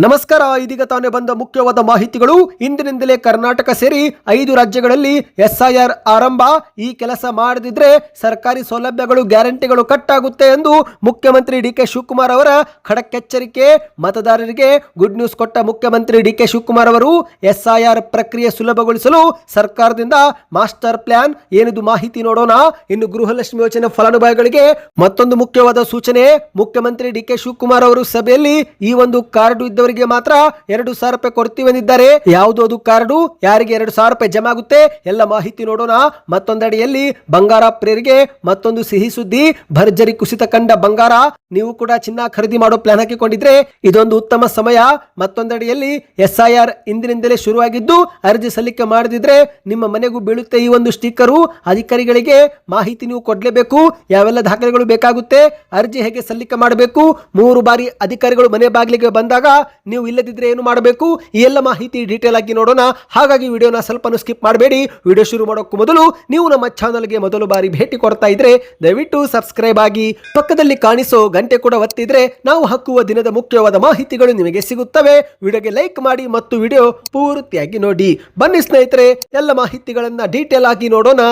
ನಮಸ್ಕಾರ. ಇದೀಗ ತಾನೇ ಬಂದ ಮುಖ್ಯವಾದ ಮಾಹಿತಿಗಳು. ಇಂದಿನಿಂದಲೇ ಕರ್ನಾಟಕ ಸೇರಿ 5 ರಾಜ್ಯಗಳಲ್ಲಿ SIR ಆರಂಭ. ಈ ಕೆಲಸ ಮಾಡದಿದ್ರೆ ಸರ್ಕಾರಿ ಸೌಲಭ್ಯಗಳು ಗ್ಯಾರಂಟಿಗಳು ಕಟ್ ಆಗುತ್ತೆ ಎಂದು ಮುಖ್ಯಮಂತ್ರಿ DK ಶಿವಕುಮಾರ್ ಅವರ ಖಡಕ್ ಎಚ್ಚರಿಕೆ. ಮತದಾರರಿಗೆ ಗುಡ್ ನ್ಯೂಸ್ ಕೊಟ್ಟ ಮುಖ್ಯಮಂತ್ರಿ DK ಶಿವಕುಮಾರ್ ಅವರು SIR ಪ್ರಕ್ರಿಯೆ ಸುಲಭಗೊಳಿಸಲು ಸರ್ಕಾರದಿಂದ ಮಾಸ್ಟರ್ ಪ್ಲಾನ್ ಏನಿದು ಮಾಹಿತಿ ನೋಡೋಣ. ಇನ್ನು ಗೃಹಲಕ್ಷ್ಮಿ ಯೋಜನೆ ಫಲಾನುಭವಿಗಳಿಗೆ ಮತ್ತೊಂದು ಮುಖ್ಯವಾದ ಸೂಚನೆ. ಮುಖ್ಯಮಂತ್ರಿ DK ಶಿವಕುಮಾರ್ ಅವರು ಸಭೆಯಲ್ಲಿ ಈ ಒಂದು ಕಾರ್ಡ್ ಇದ್ದವರಿಗೆ ಮಾತ್ರ 2,000 ರೂಪಾಯಿ ಕೊಡ್ತೀವಿ ಎಂದಿದ್ದಾರೆ. ಯಾವುದು ಅದು ಕಾರ್ಡು, ಯಾರಿಗೆ 2,000 ರೂಪಾಯಿ ಜಮಾ ಆಗುತ್ತೆ, ಎಲ್ಲ ಮಾಹಿತಿ ನೋಡೋಣ. ಮತ್ತೊಂದಡಿಯಲ್ಲಿ ಬಂಗಾರ ಪ್ರಿಯರಿಗೆ ಮತ್ತೊಂದು ಸಿಹಿ ಸುದ್ದಿ. ಭರ್ಜರಿ ಕುಸಿತ ಕಂಡ ಬಂಗಾರ. ನೀವು ಕೂಡ ಚಿನ್ನ ಖರೀದಿ ಮಾಡೋ ಪ್ಲಾನ್ ಹಾಕಿಕೊಂಡಿದ್ರೆ ಇದೊಂದು ಉತ್ತಮ ಸಮಯ. ಮತ್ತೊಂದಡಿಯಲ್ಲಿ SIR ಇಂದಿನಿಂದಲೇ ಶುರುವಾಗಿದ್ದು ಅರ್ಜಿ ಸಲ್ಲಿಕೆ ಮಾಡದಿದ್ರೆ ನಿಮ್ಮ ಮನೆಗೂ ಬೀಳುತ್ತೆ ಈ ಒಂದು ಸ್ಟಿಕ್ಕರು. ಅಧಿಕಾರಿಗಳಿಗೆ ಮಾಹಿತಿ ನೀವು ಕೊಡ್ಲೇಬೇಕು. ಯಾವೆಲ್ಲ ದಾಖಲೆಗಳು ಬೇಕಾಗುತ್ತೆ, ಅರ್ಜಿ ಹೇಗೆ ಸಲ್ಲಿಕೆ ಮಾಡಬೇಕು, 3 ಬಾರಿ ಅಧಿಕಾರಿಗಳು ಮನೆ ಬಾಗಿಲಿಗೆ ಬಂದಾಗ ನೀವು ಇಲ್ಲದಿದ್ರೆ ಏನು ಮಾಡಬೇಕು, ಈ ಎಲ್ಲ ಮಾಹಿತಿ ಡೀಟೇಲ್ ಆಗಿ ನೋಡೋಣ. ಹಾಗಾಗಿ ವಿಡಿಯೋನ ಸ್ವಲ್ಪ ಸ್ಕಿಪ್ ಮಾಡಬೇಡಿ. ವಿಡಿಯೋ ಶುರು ಮಾಡೋಕ್ಕೂ ಮೊದಲು ನೀವು ನಮ್ಮ ಚಾನಲ್ಗೆ ಮೊದಲು ಬಾರಿ ಭೇಟಿ ಕೊಡ್ತಾ ಇದ್ರೆ ದಯವಿಟ್ಟು ಸಬ್ಸ್ಕ್ರೈಬ್ ಆಗಿ, ಪಕ್ಕದಲ್ಲಿ ಕಾಣಿಸೋ ಗಂಟೆ ಕೂಡ ಒತ್ತಿದ್ರೆ ನಾವು ಹಾಕುವ ದಿನದ ಮುಖ್ಯವಾದ ಮಾಹಿತಿಗಳು ನಿಮಗೆ ಸಿಗುತ್ತವೆ. ವಿಡಿಯೋಗೆ ಲೈಕ್ ಮಾಡಿ ಮತ್ತು ವಿಡಿಯೋ ಪೂರ್ತಿಯಾಗಿ ನೋಡಿ. ಬನ್ನಿ ಸ್ನೇಹಿತರೆ, ಎಲ್ಲ ಮಾಹಿತಿಗಳನ್ನ ಡೀಟೇಲ್ ಆಗಿ ನೋಡೋಣ.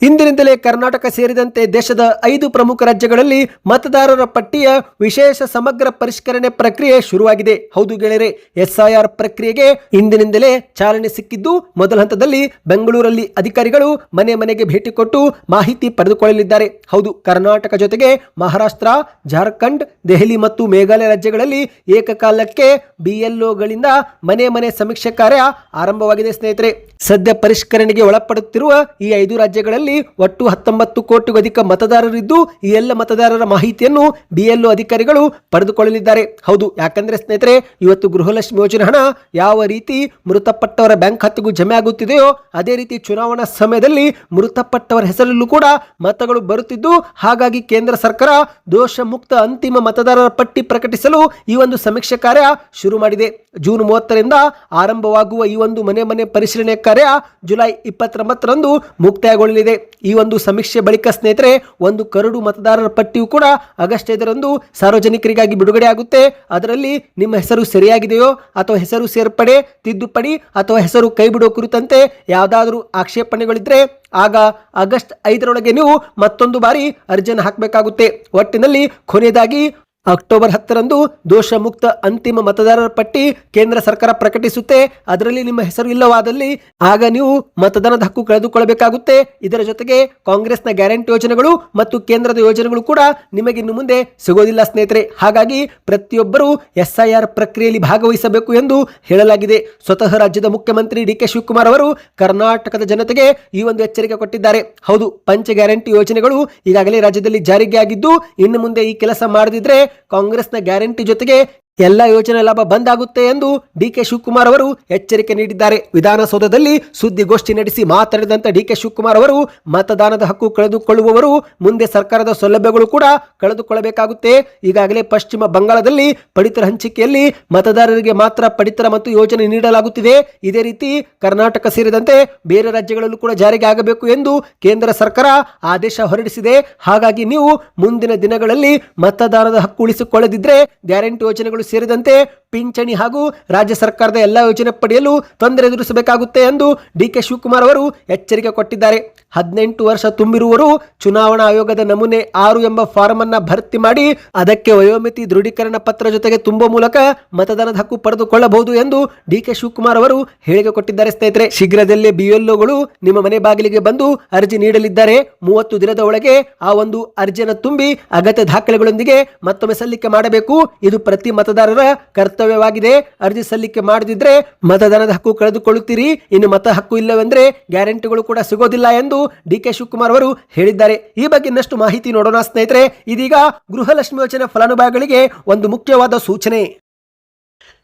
ಇಂದಿನಿಂದಲೇ ಕರ್ನಾಟಕ ಸೇರಿದಂತೆ ದೇಶದ 5 ಪ್ರಮುಖ ರಾಜ್ಯಗಳಲ್ಲಿ ಮತದಾರರ ಪಟ್ಟಿಯ ವಿಶೇಷ ಸಮಗ್ರ ಪರಿಷ್ಕರಣೆ ಪ್ರಕ್ರಿಯೆ ಶುರುವಾಗಿದೆ. ಹೌದು ಗೆಳೆಯರೆ, SIR ಪ್ರಕ್ರಿಯೆಗೆ ಇಂದಿನಿಂದಲೇ ಚಾಲನೆ ಸಿಕ್ಕಿದ್ದು ಮೊದಲ ಹಂತದಲ್ಲಿ ಬೆಂಗಳೂರಲ್ಲಿ ಅಧಿಕಾರಿಗಳು ಮನೆ ಮನೆಗೆ ಭೇಟಿ ಕೊಟ್ಟು ಮಾಹಿತಿ ಪಡೆದುಕೊಳ್ಳಲಿದ್ದಾರೆ. ಹೌದು, ಕರ್ನಾಟಕ ಜೊತೆಗೆ ಮಹಾರಾಷ್ಟ್ರ, ಜಾರ್ಖಂಡ್, ದೆಹಲಿ ಮತ್ತು ಮೇಘಾಲಯ ರಾಜ್ಯಗಳಲ್ಲಿ ಏಕಕಾಲಕ್ಕೆ BLOಗಳಿಂದ ಮನೆ ಮನೆ ಸಮೀಕ್ಷೆ ಕಾರ್ಯ ಆರಂಭವಾಗಿದೆ. ಸ್ನೇಹಿತರೆ, ಸದ್ಯ ಪರಿಷ್ಕರಣೆಗೆ ಒಳಪಡುತ್ತಿರುವ ಈ 5 ರಾಜ್ಯಗಳಲ್ಲಿ ಒಟ್ಟು 19 ಕೋಟಿಗೂ ಅಧಿಕ ಮತದಾರರಿದ್ದು ಈ ಎಲ್ಲ ಮತದಾರರ ಮಾಹಿತಿಯನ್ನು BLO ಅಧಿಕಾರಿಗಳು ಪಡೆದುಕೊಳ್ಳಲಿದ್ದಾರೆ. ಹೌದು, ಯಾಕಂದ್ರೆ ಸ್ನೇಹಿತರೆ, ಇವತ್ತು ಗೃಹಲಕ್ಷ್ಮಿ ಯೋಜನೆ ಹಣ ಯಾವ ರೀತಿ ಮೃತಪಟ್ಟವರ ಬ್ಯಾಂಕ್ ಖಾತೆಗೂ ಜಮೆ ಆಗುತ್ತಿದೆಯೋ ಅದೇ ರೀತಿ ಚುನಾವಣಾ ಸಮಯದಲ್ಲಿ ಮೃತಪಟ್ಟವರ ಹೆಸರಲ್ಲೂ ಕೂಡ ಮತಗಳು ಬರುತ್ತಿದ್ದು, ಹಾಗಾಗಿ ಕೇಂದ್ರ ಸರ್ಕಾರ ದೋಷ ಮುಕ್ತ ಅಂತಿಮ ಮತದಾರರ ಪಟ್ಟಿ ಪ್ರಕಟಿಸಲು ಈ ಒಂದು ಸಮೀಕ್ಷೆ ಕಾರ್ಯ ಶುರು ಮಾಡಿದೆ. ಜೂನ್ 30ರಿಂದ ಆರಂಭವಾಗುವ ಈ ಒಂದು ಮನೆ ಮನೆ ಪರಿಶೀಲನೆ ಕಾರ್ಯ ಜುಲೈ 29ರಂದು ಮುಕ್ತಾಯಗೊಳ್ಳಲಿದೆ. ಈ ಒಂದು ಸಮೀಕ್ಷೆ ಬಳಿಕ ಸ್ನೇಹಿತರೆ, ಒಂದು ಕರಡು ಮತದಾರರ ಪಟ್ಟಿಯು ಕೂಡ ಆಗಸ್ಟ್ 5ರಂದು ಸಾರ್ವಜನಿಕರಿಗಾಗಿ ಬಿಡುಗಡೆ ಆಗುತ್ತೆ. ಅದರಲ್ಲಿ ನಿಮ್ಮ ಹೆಸರು ಸರಿಯಾಗಿದೆಯೋ ಅಥವಾ ಹೆಸರು ಸೇರ್ಪಡೆ, ತಿದ್ದುಪಡಿ ಅಥವಾ ಹೆಸರು ಕೈಬಿಡುವ ಕುರಿತಂತೆ ಯಾವುದಾದ್ರೂ ಆಕ್ಷೇಪಣೆಗಳಿದ್ರೆ ಆಗ ಆಗಸ್ಟ್ 5ರೊಳಗೆ ನೀವು ಮತ್ತೊಂದು ಬಾರಿ ಅರ್ಜಿಯನ್ನು ಹಾಕಬೇಕಾಗುತ್ತೆ. ಒಟ್ಟಿನಲ್ಲಿ ಕೊನೆಯದಾಗಿ ಅಕ್ಟೋಬರ್ 10ರಂದು ದೋಷ ಮುಕ್ತ ಅಂತಿಮ ಮತದಾರರ ಪಟ್ಟಿ ಕೇಂದ್ರ ಸರ್ಕಾರ ಪ್ರಕಟಿಸುತ್ತೆ. ಅದರಲ್ಲಿ ನಿಮ್ಮ ಹೆಸರು ಇಲ್ಲವಾದಲ್ಲಿ ಆಗ ನೀವು ಮತದಾನದ ಹಕ್ಕು ಕಳೆದುಕೊಳ್ಳಬೇಕಾಗುತ್ತೆ. ಇದರ ಜೊತೆಗೆ ಕಾಂಗ್ರೆಸ್ನ ಗ್ಯಾರಂಟಿ ಯೋಜನೆಗಳು ಮತ್ತು ಕೇಂದ್ರದ ಯೋಜನೆಗಳು ಕೂಡ ನಿಮಗೆ ಇನ್ನು ಮುಂದೆ ಸಿಗೋದಿಲ್ಲ ಸ್ನೇಹಿತರೆ. ಹಾಗಾಗಿ ಪ್ರತಿಯೊಬ್ಬರು SIR ಪ್ರಕ್ರಿಯೆಯಲ್ಲಿ ಭಾಗವಹಿಸಬೇಕು ಎಂದು ಹೇಳಲಾಗಿದೆ. ಸ್ವತಃ ರಾಜ್ಯದ ಮುಖ್ಯಮಂತ್ರಿ DK ಶಿವಕುಮಾರ್ ಅವರು ಕರ್ನಾಟಕದ ಜನತೆಗೆ ಈ ಒಂದು ಎಚ್ಚರಿಕೆ ಕೊಟ್ಟಿದ್ದಾರೆ. ಹೌದು, ಪಂಚ ಗ್ಯಾರಂಟಿ ಯೋಜನೆಗಳು ಈಗಾಗಲೇ ರಾಜ್ಯದಲ್ಲಿ ಜಾರಿಗೆ ಆಗಿದ್ದು ಇನ್ನು ಮುಂದೆ ಈ ಕೆಲಸ ಮಾಡದಿದ್ರೆ ಕಾಂಗ್ರೆಸ್ನ ಗ್ಯಾರಂಟಿ ಜೊತೆಗೆ ಎಲ್ಲ ಯೋಜನೆ ಲಾಭ ಬಂದ್ ಆಗುತ್ತೆ ಎಂದು DK ಶಿವಕುಮಾರ್ ಅವರು ಎಚ್ಚರಿಕೆ ನೀಡಿದ್ದಾರೆ. ವಿಧಾನಸೌಧದಲ್ಲಿ ಸುದ್ದಿಗೋಷ್ಠಿ ನಡೆಸಿ ಮಾತನಾಡಿದಂತ DK ಶಿವಕುಮಾರ್ ಅವರು ಮತದಾನದ ಹಕ್ಕು ಕಳೆದುಕೊಳ್ಳುವವರು ಮುಂದೆ ಸರ್ಕಾರದ ಸೌಲಭ್ಯಗಳು ಕೂಡ ಕಳೆದುಕೊಳ್ಳಬೇಕಾಗುತ್ತೆ. ಈಗಾಗಲೇ ಪಶ್ಚಿಮ ಬಂಗಾಳದಲ್ಲಿ ಪಡಿತರ ಹಂಚಿಕೆಯಲ್ಲಿ ಮತದಾರರಿಗೆ ಮಾತ್ರ ಪಡಿತರ ಮತ್ತು ಯೋಜನೆ ನೀಡಲಾಗುತ್ತಿದೆ. ಇದೇ ರೀತಿ ಕರ್ನಾಟಕ ಸೇರಿದಂತೆ ಬೇರೆ ರಾಜ್ಯಗಳಲ್ಲೂ ಕೂಡ ಜಾರಿಗೆ ಆಗಬೇಕು ಎಂದು ಕೇಂದ್ರ ಸರ್ಕಾರ ಆದೇಶ ಹೊರಡಿಸಿದೆ. ಹಾಗಾಗಿ ನೀವು ಮುಂದಿನ ದಿನಗಳಲ್ಲಿ ಮತದಾನದ ಹಕ್ಕು ಉಳಿಸಿಕೊಳ್ಳದಿದ್ರೆ ಗ್ಯಾರಂಟಿ ಯೋಜನೆಗಳು ಸೇರಿದಂತೆ ಪಿಂಚಣಿ ಹಾಗೂ ರಾಜ್ಯ ಸರ್ಕಾರದ ಎಲ್ಲಾ ಯೋಜನೆ ಪಡೆಯಲು ತೊಂದರೆ ಎದುರಿಸಬೇಕಾಗುತ್ತೆ ಎಂದು DK ಶಿವಕುಮಾರ್ ಅವರು ಎಚ್ಚರಿಕೆ ಕೊಟ್ಟಿದ್ದಾರೆ. 18 ವರ್ಷ ತುಂಬಿರುವವರು ಚುನಾವಣಾ ಆಯೋಗದ ನಮೂನೆ 6 ಎಂಬ ಫಾರಂ ಅನ್ನ ಭರ್ತಿ ಮಾಡಿ ಅದಕ್ಕೆ ವಯೋಮಿತಿ ದೃಢೀಕರಣ ಪತ್ರ ಜೊತೆಗೆ ತುಂಬುವ ಮೂಲಕ ಮತದಾನದ ಹಕ್ಕು ಪಡೆದುಕೊಳ್ಳಬಹುದು ಎಂದು DK ಶಿವಕುಮಾರ್ ಅವರು ಹೇಳಿಕೆ ಕೊಟ್ಟಿದ್ದಾರೆ. ಸ್ನೇಹಿತರೆ, ಶೀಘ್ರದಲ್ಲೇ BLOಗಳು ನಿಮ್ಮ ಮನೆ ಬಾಗಿಲಿಗೆ ಬಂದು ಅರ್ಜಿ ನೀಡಲಿದ್ದಾರೆ. 30 ದಿನದ ಒಳಗೆ ಆ ಒಂದು ಅರ್ಜಿಯನ್ನು ತುಂಬಿ ಅಗತ್ಯ ದಾಖಲೆಗಳೊಂದಿಗೆ ಮತ್ತೊಮ್ಮೆ ಸಲ್ಲಿಕೆ ಮಾಡಬೇಕು. ಇದು ಪ್ರತಿ ಮತದಾರರ ಕರ್ತವ್ಯವಾಗಿದೆ. ಅರ್ಜಿ ಸಲ್ಲಿಕೆ ಮಾಡದಿದ್ರೆ ಮತದಾನದ ಹಕ್ಕು ಕಳೆದುಕೊಳ್ಳುತ್ತೀರಿ. ಇನ್ನು ಮತ ಹಕ್ಕು ಇಲ್ಲವೆಂದ್ರೆ ಗ್ಯಾರಂಟಿಗಳು ಕೂಡ ಸಿಗೋದಿಲ್ಲ ಎಂದು DK ಶಿವಕುಮಾರ್ ಅವರು ಹೇಳಿದ್ದಾರೆ. ಈ ಬಗ್ಗೆ ಇನ್ನಷ್ಟು ಮಾಹಿತಿ ನೋಡೋಣ ಸ್ನೇಹಿತರೆ. ಇದೀಗ ಗೃಹಲಕ್ಷ್ಮಿ ಯೋಜನೆ ಫಲಾನುಭವಿಗಳಿಗೆ ಒಂದು ಮುಖ್ಯವಾದ ಸೂಚನೆ.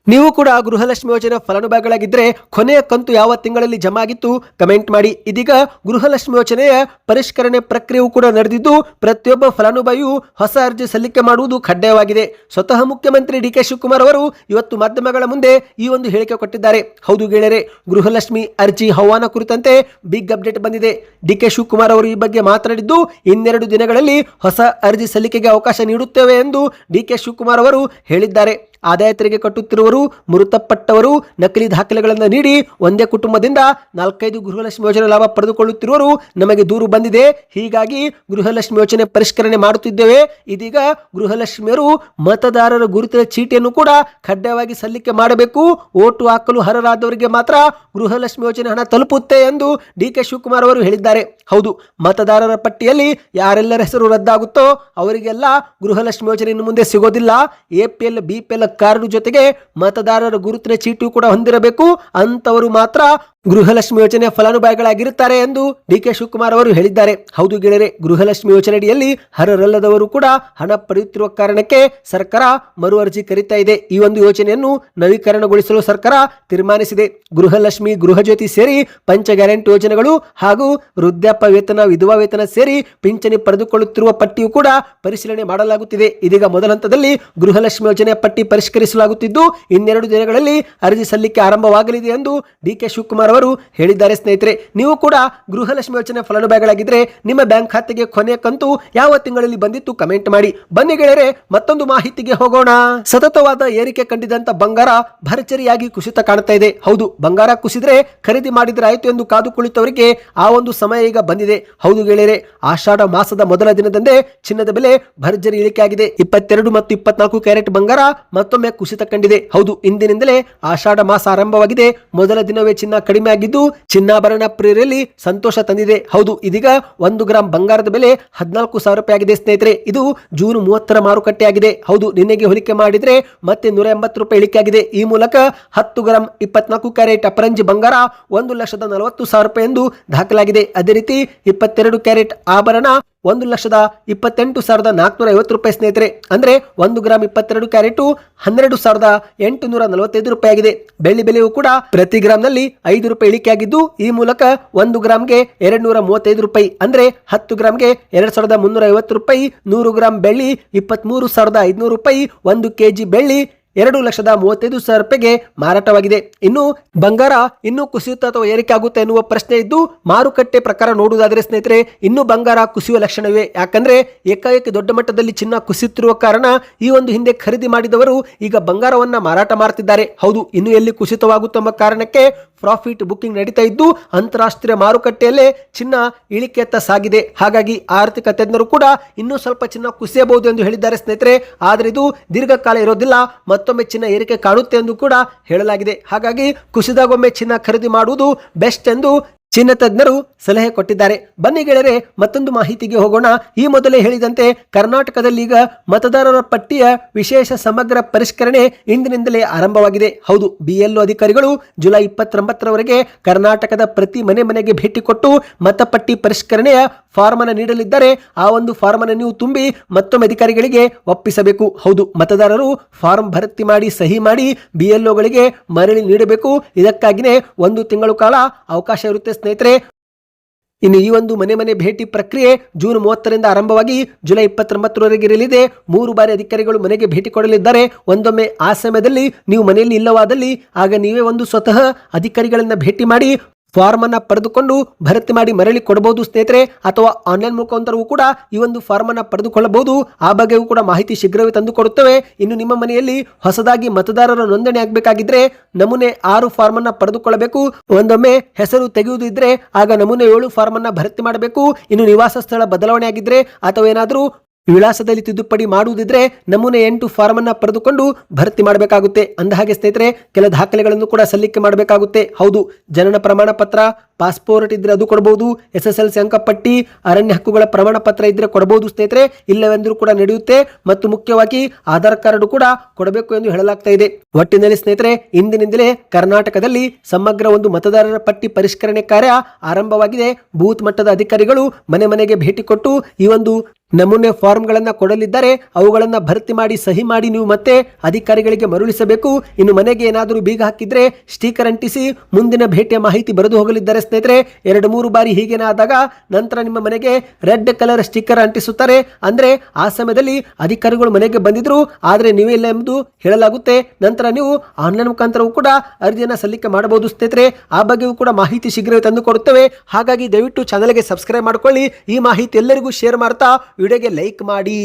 ನೀವು ಕೂಡ ಗೃಹಲಕ್ಷ್ಮಿ ಯೋಜನೆ ಫಲಾನುಭವಿಗಳಾಗಿದ್ದರೆ ಕೊನೆಯ ಕಂತು ಯಾವ ತಿಂಗಳಲ್ಲಿ ಜಮಾ ಆಗಿತ್ತು ಕಮೆಂಟ್ ಮಾಡಿ. ಇದೀಗ ಗೃಹಲಕ್ಷ್ಮಿ ಯೋಜನೆಯ ಪರಿಷ್ಕರಣೆ ಪ್ರಕ್ರಿಯೆಯೂ ಕೂಡ ನಡೆದಿದ್ದು ಪ್ರತಿಯೊಬ್ಬ ಫಲಾನುಭವಿಯು ಹೊಸ ಅರ್ಜಿ ಸಲ್ಲಿಕೆ ಮಾಡುವುದು ಕಡ್ಡಾಯವಾಗಿದೆ. ಸ್ವತಃ ಮುಖ್ಯಮಂತ್ರಿ DK ಶಿವಕುಮಾರ್ ಅವರು ಇವತ್ತು ಮಾಧ್ಯಮಗಳ ಮುಂದೆ ಈ ಒಂದು ಹೇಳಿಕೆ ಕೊಟ್ಟಿದ್ದಾರೆ. ಹೌದು ಗೆಳೆಯರೆ, ಗೃಹಲಕ್ಷ್ಮಿ ಅರ್ಜಿ ಆಹ್ವಾನ ಕುರಿತಂತೆ ಬಿಗ್ ಅಪ್ಡೇಟ್ ಬಂದಿದೆ. DK ಶಿವಕುಮಾರ್ ಅವರು ಈ ಬಗ್ಗೆ ಮಾತನಾಡಿದ್ದು 2 ದಿನಗಳಲ್ಲಿ ಹೊಸ ಅರ್ಜಿ ಸಲ್ಲಿಕೆಗೆ ಅವಕಾಶ ನೀಡುತ್ತೇವೆ ಎಂದು DK ಶಿವಕುಮಾರ್ ಅವರು ಹೇಳಿದ್ದಾರೆ. ಆದಾಯ ತೆರಿಗೆ ಕಟ್ಟುತ್ತಿರುವರು, ಮೃತಪಟ್ಟವರು, ನಕಲಿ ದಾಖಲೆಗಳನ್ನು ನೀಡಿ ಒಂದೇ ಕುಟುಂಬದಿಂದ 4-5 ಗೃಹಲಕ್ಷ್ಮಿ ಯೋಜನೆ ಲಾಭ ಪಡೆದುಕೊಳ್ಳುತ್ತಿರುವರು ನಮಗೆ ದೂರು ಬಂದಿದೆ. ಹೀಗಾಗಿ ಗೃಹಲಕ್ಷ್ಮಿ ಯೋಜನೆ ಪರಿಷ್ಕರಣೆ ಮಾಡುತ್ತಿದ್ದೇವೆ. ಇದೀಗ ಗೃಹಲಕ್ಷ್ಮಿಯರು ಮತದಾರರ ಗುರುತಿನ ಚೀಟಿಯನ್ನು ಕೂಡ ಕಡ್ಡಾಯವಾಗಿ ಸಲ್ಲಿಕೆ ಮಾಡಬೇಕು. ಓಟು ಹಾಕಲು ಅರ್ಹರಾದವರಿಗೆ ಮಾತ್ರ ಗೃಹಲಕ್ಷ್ಮಿ ಯೋಜನೆ ಹಣ ತಲುಪುತ್ತೆ ಎಂದು ಡಿ.ಕೆ. ಶಿವಕುಮಾರ್ ಅವರು ಹೇಳಿದ್ದಾರೆ. ಹೌದು, ಮತದಾರರ ಪಟ್ಟಿಯಲ್ಲಿ ಯಾರೆಲ್ಲರ ಹೆಸರು ರದ್ದಾಗುತ್ತೋ ಅವರಿಗೆಲ್ಲ ಗೃಹಲಕ್ಷ್ಮಿ ಯೋಜನೆ ಇನ್ನು ಮುಂದೆ ಸಿಗೋದಿಲ್ಲ. APL BPL ಕಾರ್ಡ್ ಜೊತೆಗೆ ಮತದಾರರ ಗುರುತಿನ ಚೀಟಿ ಕೂಡ ಹೊಂದಿರಬೇಕು. ಅಂತವರು ಮಾತ್ರ ಗೃಹಲಕ್ಷ್ಮಿ ಯೋಜನೆಯ ಫಲಾನುಭವಿಗಳಾಗಿರುತ್ತಾರೆ ಎಂದು ಡಿ.ಕೆ. ಶಿವಕುಮಾರ್ ಅವರು ಹೇಳಿದ್ದಾರೆ. ಹೌದು ಗೆಳೆಯರೆ, ಗೃಹಲಕ್ಷ್ಮಿ ಯೋಜನೆಯಡಿಯಲ್ಲಿ ಅರ್ಹರಲ್ಲದವರು ಕೂಡ ಹಣ ಪಡೆಯುತ್ತಿರುವ ಕಾರಣಕ್ಕೆ ಸರ್ಕಾರ ಮರು ಅರ್ಜಿ ಕರೀತಾ ಇದೆ. ಈ ಒಂದು ಯೋಜನೆಯನ್ನು ನವೀಕರಣಗೊಳಿಸಲು ಸರ್ಕಾರ ತೀರ್ಮಾನಿಸಿದೆ. ಗೃಹಲಕ್ಷ್ಮಿ, ಗೃಹಜ್ಯೋತಿ ಸೇರಿ ಪಂಚ ಗ್ಯಾರಂಟಿ ಯೋಜನೆಗಳು ಹಾಗೂ ವೃದ್ಧಾಪ್ಯ ವೇತನ, ವಿಧವಾ ವೇತನ ಸೇರಿ ಪಿಂಚಣಿ ಪಡೆದುಕೊಳ್ಳುತ್ತಿರುವ ಪಟ್ಟಿಯು ಕೂಡ ಪರಿಶೀಲನೆ ಮಾಡಲಾಗುತ್ತಿದೆ. ಇದೀಗ ಮೊದಲ ಹಂತದಲ್ಲಿ ಗೃಹಲಕ್ಷ್ಮಿ ಯೋಜನೆಯ ಪಟ್ಟಿ ಪರಿಷ್ಕರಿಸಲಾಗುತ್ತಿದ್ದು 2 ದಿನಗಳಲ್ಲಿ ಅರ್ಜಿ ಸಲ್ಲಿಕೆ ಆರಂಭವಾಗಲಿದೆ ಎಂದು ಡಿ.ಕೆ. ಶಿವಕುಮಾರ್ ಅವರು ಹೇಳಿದ್ದಾರೆ. ಸ್ನೇಹಿತರೆ, ನೀವು ಕೂಡ ಗೃಹಲಕ್ಷ್ಮಿ ಯೋಜನೆ ಫಲಾನುಭವಿಗಳಾಗಿದ್ದರೆ ನಿಮ್ಮ ಬ್ಯಾಂಕ್ ಖಾತೆಗೆ ಕೊನೆಯ ಕಂತು ಯಾವ ತಿಂಗಳಲ್ಲಿ ಬಂದಿತ್ತು ಕಮೆಂಟ್ ಮಾಡಿ. ಬನ್ನಿ ಗೆಳೆಯರೆ, ಮತ್ತೊಂದು ಮಾಹಿತಿಗೆ ಹೋಗೋಣ. ಸತತವಾದ ಏರಿಕೆ ಕಂಡಿದ್ದಂತ ಬಂಗಾರ ಭರ್ಜರಿಯಾಗಿ ಕುಸಿತ ಕಾಣ್ತಾ ಇದೆ. ಹೌದು, ಬಂಗಾರ ಕುಸಿದ್ರೆ ಖರೀದಿ ಮಾಡಿದ್ರೆ ಆಯ್ತು ಎಂದು ಕಾದು ಕುಳಿತವರಿಗೆ ಆ ಒಂದು ಸಮಯ ಈಗ ಬಂದಿದೆ. ಹೌದು ಗೆಳೆಯರೆ, ಆಷಾಢ ಮಾಸದ ಮೊದಲ ದಿನದಂದೇ ಚಿನ್ನದ ಬೆಲೆ ಭರ್ಜರಿ ಇಳಿಕೆ ಆಗಿದೆ. 22 ಮತ್ತು 24 ಕ್ಯಾರೆಟ್ ಬಂಗಾರ ಮತ್ತೊಮ್ಮೆ ಕುಸಿತ ಕಂಡಿದೆ. ಹೌದು, ಇಂದಿನಿಂದಲೇ ಆಷಾಢ ಮಾಸ ಆರಂಭವಾಗಿದೆ. ಮೊದಲ ದಿನವೇ ಚಿನ್ನ ಕಡಿಮೆ ಆಗಿದ್ದು ಚಿನ್ನಾಭರಣ ಪ್ರಿಯರಲ್ಲಿ ಸಂತೋಷ ತಂದಿದೆ. ಹೌದು, ಇದೀಗ 1 ಗ್ರಾಂ ಬಂಗಾರದ ಬೆಲೆ 14,000 ರೂಪಾಯಿ ಆಗಿದೆ. ಸ್ನೇಹಿತರೆ, ಇದು ಜೂನ್ 30ರ ಮಾರುಕಟ್ಟೆ ಆಗಿದೆ. ಹೌದು, ನಿನ್ನೆಗೆ ಹೋಲಿಕೆ ಮಾಡಿದ್ರೆ ಮತ್ತೆ 180 ರೂಪಾಯಿ ಇಳಿಕೆ ಆಗಿದೆ. ಈ ಮೂಲಕ 10 ಗ್ರಾಂ 24 ಕ್ಯಾರೆಟ್ ಅಪರಂಜಿ ಬಂಗಾರ 1,40,000 ರೂಪಾಯಿ ಎಂದು ದಾಖಲಾಗಿದೆ. ಅದೇ ರೀತಿ 22 ಕ್ಯಾರೆಟ್ ಆಭರಣ 1,28,450 ರೂಪಾಯಿ. ಸ್ನೇಹಿತರೆ, ಅಂದ್ರೆ 1 ಗ್ರಾಂ 22 ಕ್ಯಾರೆಟ್ 12,845 ರೂಪಾಯಿ ಆಗಿದೆ. ಬೆಳ್ಳಿ ಬೆಲೆಯೂ ಕೂಡ ಪ್ರತಿ ಗ್ರಾಂನಲ್ಲಿ 5 ರೂಪಾಯಿ ಇಳಿಕೆಯಾಗಿದ್ದು ಈ ಮೂಲಕ 1 ಗ್ರಾಂಗೆ 235 ರೂಪಾಯಿ, ಅಂದ್ರೆ 10 ಗ್ರಾಂಗೆ 2,350 ರೂಪಾಯಿ. 100 ಗ್ರಾಂ ಬೆಳ್ಳಿ 23,500 ರೂಪಾಯಿ. 1 ಕೆಜಿ ಬೆಳ್ಳಿ 2,35,000 ರೂಪಾಯಿಗೆ ಮಾರಾಟವಾಗಿದೆ. ಇನ್ನು ಬಂಗಾರ ಇನ್ನೂ ಕುಸಿಯುತ್ತಾ ಅಥವಾ ಏರಿಕೆ ಆಗುತ್ತೆ ಎನ್ನುವ ಪ್ರಶ್ನೆ ಇದ್ದು ಮಾರುಕಟ್ಟೆ ಪ್ರಕಾರ ನೋಡುವುದಾದರೆ ಸ್ನೇಹಿತರೆ, ಇನ್ನೂ ಬಂಗಾರ ಕುಸಿಯುವ ಲಕ್ಷಣವೇ. ಯಾಕಂದ್ರೆ ಏಕಾಏಕಿ ದೊಡ್ಡ ಮಟ್ಟದಲ್ಲಿ ಚಿನ್ನ ಕುಸಿಯುತ್ತಿರುವ ಕಾರಣ ಈ ಒಂದು ಹಿಂದೆ ಖರೀದಿ ಮಾಡಿದವರು ಈಗ ಬಂಗಾರವನ್ನ ಮಾರಾಟ ಮಾಡ್ತಿದ್ದಾರೆ. ಹೌದು, ಇನ್ನು ಎಲ್ಲಿ ಕುಸಿತವಾಗುತ್ತೆ ಎಂಬ ಕಾರಣಕ್ಕೆ ಪ್ರಾಫಿಟ್ ಬುಕ್ಕಿಂಗ್ ನಡೀತಾ ಇದ್ದು ಅಂತಾರಾಷ್ಟ್ರೀಯ ಮಾರುಕಟ್ಟೆಯಲ್ಲೇ ಚಿನ್ನ ಇಳಿಕೆಯತ್ತ ಸಾಗಿದೆ. ಹಾಗಾಗಿ ಆರ್ಥಿಕ ತಜ್ಞರು ಕೂಡ ಇನ್ನೂ ಸ್ವಲ್ಪ ಚಿನ್ನ ಕುಸಿಯಬಹುದು ಎಂದು ಹೇಳಿದ್ದಾರೆ ಸ್ನೇಹಿತರೆ. ಆದರೆ ಇದು ದೀರ್ಘಕಾಲ ಇರೋದಿಲ್ಲ, ಮತ್ತೊಮ್ಮೆ ಚಿನ್ನ ಏರಿಕೆ ಕಾಣುತ್ತೆ ಎಂದು ಕೂಡ ಹೇಳಲಾಗಿದೆ. ಹಾಗಾಗಿ ಕುಸಿದಾಗೊಮ್ಮೆ ಚಿನ್ನ ಖರೀದಿ ಮಾಡುವುದು ಬೆಸ್ಟ್ ಎಂದು ಚಿನ್ನ ತಜ್ಞರು ಸಲಹೆ ಕೊಟ್ಟಿದ್ದಾರೆ. ಬನ್ನಿ ಗೆಳೆಯರೆ, ಮತ್ತೊಂದು ಮಾಹಿತಿಗೆ ಹೋಗೋಣ. ಈ ಮೊದಲೇ ಹೇಳಿದಂತೆ ಕರ್ನಾಟಕದಲ್ಲಿ ಈಗ ಮತದಾರರ ಪಟ್ಟಿಯ ವಿಶೇಷ ಸಮಗ್ರ ಪರಿಷ್ಕರಣೆ ಇಂದಿನಿಂದಲೇ ಆರಂಭವಾಗಿದೆ. ಹೌದು, BLO ಅಧಿಕಾರಿಗಳು ಜುಲೈ 29ರವರೆಗೆ ಕರ್ನಾಟಕದ ಪ್ರತಿ ಮನೆಗೆ ಭೇಟಿ ಕೊಟ್ಟು ಮತಪಟ್ಟಿ ಪರಿಷ್ಕರಣೆಯ ಫಾರ್ಮ್ ಅನ್ನು ನೀಡಲಿದ್ದಾರೆ. ಆ ಒಂದು ಫಾರ್ಮ್ ಅನ್ನು ನೀವು ತುಂಬಿ ಮತ್ತೊಮ್ಮೆ ಅಧಿಕಾರಿಗಳಿಗೆ ಒಪ್ಪಿಸಬೇಕು. ಹೌದು, ಮತದಾರರು ಫಾರ್ಮ್ ಭರ್ತಿ ಮಾಡಿ ಸಹಿ ಮಾಡಿ BLOಗಳಿಗೆ ಮರಳಿ ನೀಡಬೇಕು. ಇದಕ್ಕಾಗಿಯೇ 1 ತಿಂಗಳು ಕಾಲ ಅವಕಾಶ ಇರುತ್ತೆ ಸ್ನೇಹಿತರೆ. ಇನ್ನು ಈ ಒಂದು ಮನೆ ಭೇಟಿ ಪ್ರಕ್ರಿಯೆ ಜೂನ್ 30ರಿಂದ ಆರಂಭವಾಗಿ ಜುಲೈ 29ರವರೆಗೆ ಇರಲಿದೆ. 3 ಬಾರಿ ಅಧಿಕಾರಿಗಳು ಮನೆಗೆ ಭೇಟಿ ಕೊಡಲಿದ್ದಾರೆ. ಒಂದೊಮ್ಮೆ ಆ ಸಮಯದಲ್ಲಿ ನೀವು ಮನೆಯಲ್ಲಿ ಇಲ್ಲವಾದಲ್ಲಿ ಆಗ ನೀವೇ ಒಂದು ಸ್ವತಃ ಅಧಿಕಾರಿಗಳನ್ನ ಭೇಟಿ ಮಾಡಿ ಫಾರ್ಮ್ ಅನ್ನ ಪಡೆದುಕೊಂಡು ಭರ್ತಿ ಮಾಡಿ ಮರಳಿ ಕೊಡಬಹುದು ಸ್ನೇಹಿತರೆ. ಅಥವಾ ಆನ್ಲೈನ್ ಮುಖಾಂತರವೂ ಕೂಡ ಈ ಒಂದು ಫಾರ್ಮ್ ಅನ್ನ ಪಡೆದುಕೊಳ್ಳಬಹುದು. ಆ ಬಗ್ಗೆಯೂ ಕೂಡ ಮಾಹಿತಿ ಶೀಘ್ರವೇ ತಂದು ಕೊಡುತ್ತೇವೆ. ಇನ್ನು ನಿಮ್ಮ ಮನೆಯಲ್ಲಿ ಹೊಸದಾಗಿ ಮತದಾರರ ನೋಂದಣಿ ಆಗಬೇಕಾಗಿದ್ರೆ ನಮೂನೆ 6 ಫಾರ್ಮ್ ಅನ್ನ ಪಡೆದುಕೊಳ್ಳಬೇಕು. ಒಂದೊಮ್ಮೆ ಹೆಸರು ತೆಗೆಯುವುದು ಇದ್ರೆ ಆಗ ನಮೂನೆ 7 ಫಾರ್ಮ್ ಅನ್ನ ಭರ್ತಿ ಮಾಡಬೇಕು. ಇನ್ನು ನಿವಾಸ ಸ್ಥಳ ಬದಲಾವಣೆ ಆಗಿದ್ರೆ ಅಥವಾ ಏನಾದರೂ ವಿಳಾಸದಲ್ಲಿ ತಿದ್ದುಪಡಿ ಮಾಡುವುದಿದ್ರೆ ನಮೂನೆ 8 ಫಾರ್ಮ್ ಅನ್ನ ಪಡೆದುಕೊಂಡು ಭರ್ತಿ ಮಾಡಬೇಕಾಗುತ್ತೆ. ಅಂದಹಾಗೆ ಸ್ನೇಹಿತರೆ, ಕೆಲ ದಾಖಲೆಗಳನ್ನು ಕೂಡ ಸಲ್ಲಿಕೆ ಮಾಡಬೇಕಾಗುತ್ತೆ. ಹೌದು, ಜನನ ಪ್ರಮಾಣ ಪತ್ರ, ಪಾಸ್ಪೋರ್ಟ್ ಇದ್ರೆ ಅದು ಕೊಡಬಹುದು. SSLC ಅಂಕಪಟ್ಟಿ, ಅರಣ್ಯ ಹಕ್ಕುಗಳ ಪ್ರಮಾಣ ಪತ್ರ ಇದ್ರೆ ಕೊಡಬಹುದು ಸ್ನೇಹಿತರೆ. ಇಲ್ಲವೆಂದರೂ ಕೂಡ ನಡೆಯುತ್ತೆ. ಮತ್ತು ಮುಖ್ಯವಾಗಿ ಆಧಾರ್ ಕಾರ್ಡ್ ಕೂಡ ಕೊಡಬೇಕು ಎಂದು ಹೇಳಲಾಗ್ತಾ ಇದೆ. ಒಟ್ಟಿನಲ್ಲಿ ಸ್ನೇಹಿತರೆ, ಇಂದಿನಿಂದಲೇ ಕರ್ನಾಟಕದಲ್ಲಿ ಸಮಗ್ರ ಒಂದು ಮತದಾರರ ಪಟ್ಟಿ ಪರಿಷ್ಕರಣೆ ಕಾರ್ಯ ಆರಂಭವಾಗಿದೆ. ಬೂತ್ ಮಟ್ಟದ ಅಧಿಕಾರಿಗಳು ಮನೆಗೆ ಭೇಟಿ ಕೊಟ್ಟು ಈ ಒಂದು ನಮೂನೆ ಫಾರ್ಮ್ಗಳನ್ನ ಕೊಡಲಿದ್ದಾರೆ. ಅವುಗಳನ್ನ ಭರ್ತಿ ಮಾಡಿ ಸಹಿ ಮಾಡಿ ನೀವು ಮತ್ತೆ ಅಧಿಕಾರಿಗಳಿಗೆ ಮರಳಿಸಬೇಕು. ಇನ್ನು ಮನೆಗೆ ಏನಾದರೂ ಬೀಗ ಹಾಕಿದ್ರೆ ಸ್ಟಿಕರ್ ಅಂಟಿಸಿ ಮುಂದಿನ ಭೇಟಿಯ ಮಾಹಿತಿ ಬರೆದು ಹೋಗಲಿದ್ದಾರೆ ಸ್ನೇಹಿತರೆ. 2-3 ಬಾರಿ ಹೀಗೇನೆ ಆದಾಗ ನಂತರ ನಿಮ್ಮ ಮನೆಗೆ ರೆಡ್ ಕಲರ್ ಸ್ಟಿಕರ್ ಅಂಟಿಸುತ್ತಾರೆ. ಅಂದ್ರೆ ಆ ಸಮಯದಲ್ಲಿ ಅಧಿಕಾರಿಗಳು ಮನೆಗೆ ಬಂದಿದ್ರು ಆದ್ರೆ ನೀವೇ ಇಲ್ಲ ಎಂದು ಹೇಳಲಾಗುತ್ತೆ. ನಂತರ ನೀವು ಆನ್ಲೈನ್ ಮುಖಾಂತರವೂ ಕೂಡ ಅರ್ಜಿಯನ್ನು ಸಲ್ಲಿಕೆ ಮಾಡಬಹುದು ಸ್ನೇಹಿತರೆ. ಆ ಬಗ್ಗೆಯೂ ಕೂಡ ಮಾಹಿತಿ ಶೀಘ್ರವೇ ತಂದು ಕೊಡುತ್ತೇವೆ. ಹಾಗಾಗಿ ದಯವಿಟ್ಟು ಚಾನಲ್ಗೆ ಸಬ್ಸ್ಕ್ರೈಬ್ ಮಾಡ್ಕೊಳ್ಳಿ. ಈ ಮಾಹಿತಿ ಎಲ್ಲರಿಗೂ ಶೇರ್ ಮಾಡ್ತಾ ವಿಡಿಯೋಗೆ ಲೈಕ್ ಮಾಡಿ.